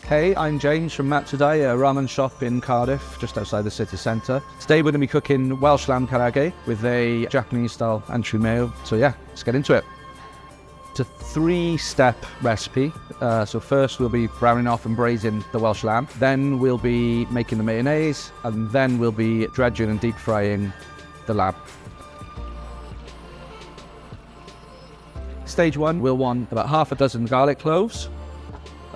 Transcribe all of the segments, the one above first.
Hey, I'm James from Matsudai Ramen shop in Cardiff, just outside the city centre. Today we're going to be cooking Welsh Lamb Karaage with a Japanese-style anchovy mayo. So yeah, let's get into it. It's a 3-step recipe. So first we'll be browning off and braising the Welsh lamb. Then we'll be making the mayonnaise, and then we'll be dredging and deep frying the lamb. Stage 1, we'll want about half a dozen garlic cloves,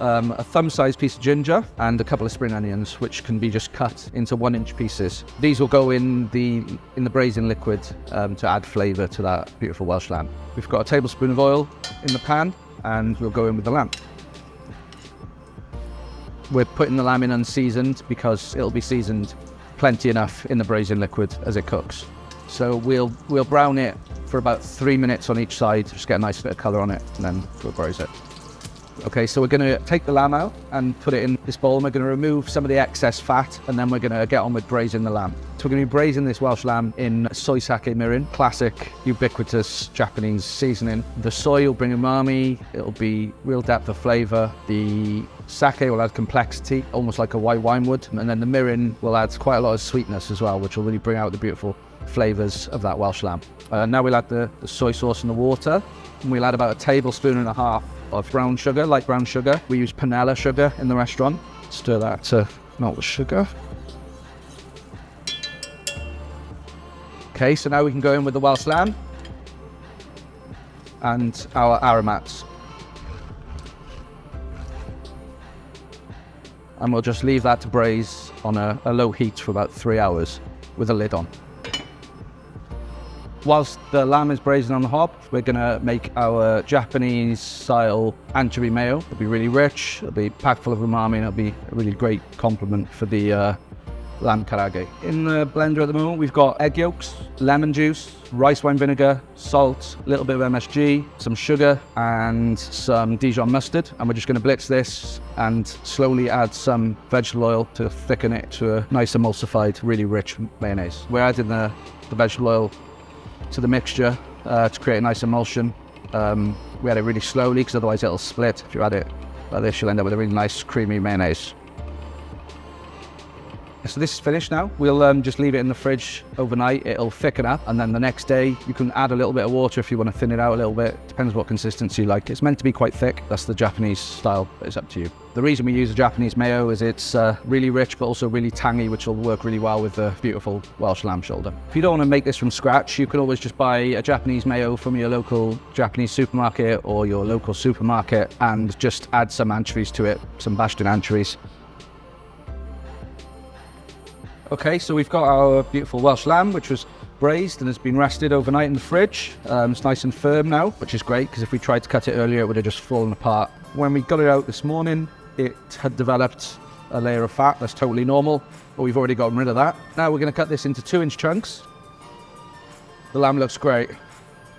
a thumb-sized piece of ginger, and a couple of spring onions, which can be just cut into 1-inch pieces. These will go in the braising liquid to add flavour to that beautiful Welsh lamb. We've got a tablespoon of oil in the pan, and we'll go in with the lamb. We're putting the lamb in unseasoned because it'll be seasoned plenty enough in the braising liquid as it cooks. So we'll brown it for about 3 minutes on each side, just get a nice bit of colour on it, and then we'll braise it. Okay, so we're going to take the lamb out and put it in this bowl, and we're going to remove some of the excess fat, and then we're going to get on with braising the lamb. So we're going to be braising this Welsh lamb in soy sake mirin, classic, ubiquitous Japanese seasoning. The soy will bring umami, it'll be real depth of flavour. The sake will add complexity, almost like a white wine would, and then the mirin will add quite a lot of sweetness as well, which will really bring out the beautiful flavours of that Welsh lamb. Now we'll add the soy sauce and the water, and we'll add about 1.5 tablespoons of brown sugar, light brown sugar. We use panela sugar in the restaurant. Stir that to melt the sugar. Okay, so now we can go in with the Welsh lamb and our aromats. And we'll just leave that to braise on a low heat for about 3 hours with a lid on. Whilst the lamb is braising on the hob, we're going to make our Japanese-style anchovy mayo. It'll be really rich, it'll be packed full of umami, and it'll be a really great complement for the lamb karaage. In the blender at the moment, we've got egg yolks, lemon juice, rice wine vinegar, salt, a little bit of MSG, some sugar, and some Dijon mustard. And we're just going to blitz this and slowly add some vegetable oil to thicken it to a nice emulsified, really rich mayonnaise. We're adding the vegetable oil to the mixture to create a nice emulsion. We add it really slowly because otherwise it'll split. If you add it like this, you'll end up with a really nice creamy mayonnaise. So this is finished now. We'll just leave it in the fridge overnight. It'll thicken up, and then the next day you can add a little bit of water if you want to thin it out a little bit. Depends what consistency you like. It's meant to be quite thick. That's the Japanese style, but it's up to you. The reason we use a Japanese mayo is it's really rich but also really tangy, which will work really well with the beautiful Welsh lamb shoulder. If you don't want to make this from scratch, you can always just buy a Japanese mayo from your local Japanese supermarket or your local supermarket and just add some anchovies to it, some bashed in anchovies. Okay, so we've got our beautiful Welsh lamb, which was braised and has been rested overnight in the fridge. It's nice and firm now, which is great, because if we tried to cut it earlier, it would have just fallen apart. When we got it out this morning, it had developed a layer of fat. That's totally normal, but we've already gotten rid of that. Now we're going to cut this into 2-inch chunks. The lamb looks great.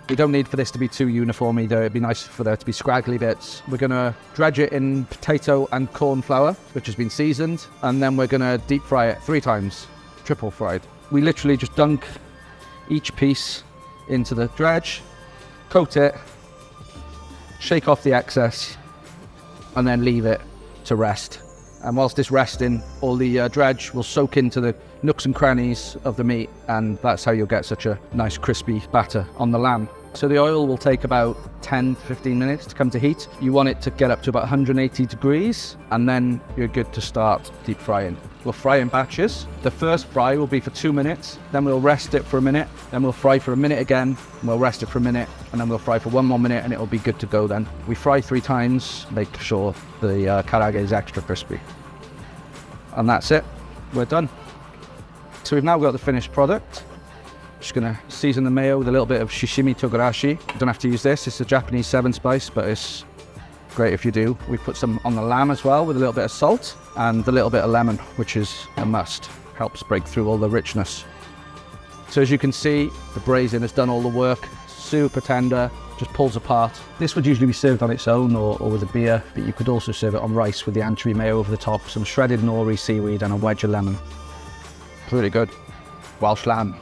We don't need for this to be too uniform either. It'd be nice for there to be scraggly bits. We're going to dredge it in potato and corn flour, which has been seasoned, and then we're going to deep fry it 3 times, triple fried. We literally just dunk each piece into the dredge, coat it, shake off the excess, and then leave it to rest. And whilst it's resting, all the dredge will soak into the nooks and crannies of the meat, and that's how you'll get such a nice crispy batter on the lamb. So the oil will take about 10 to 15 minutes to come to heat. You want it to get up to about 180 degrees, and then you're good to start deep frying. We'll fry in batches. The first fry will be for 2 minutes, then we'll rest it for a minute, then we'll fry for a minute again, and we'll rest it for a minute, and then we'll fry for 1 more minute, and it'll be good to go then. We fry 3 times, make sure the karaage is extra crispy. And that's it, we're done. So we've now got the finished product. Just gonna season the mayo with a little bit of shishimi togarashi. You don't have to use this, it's a Japanese 7-spice, but it's great if you do. We put some on the lamb as well with a little bit of salt and a little bit of lemon, which is a must. Helps break through all the richness. So as you can see, the braising has done all the work. Super tender, just pulls apart. This would usually be served on its own or with a beer, but you could also serve it on rice with the anchovy mayo over the top, some shredded nori seaweed and a wedge of lemon. Really good. Welsh lamb.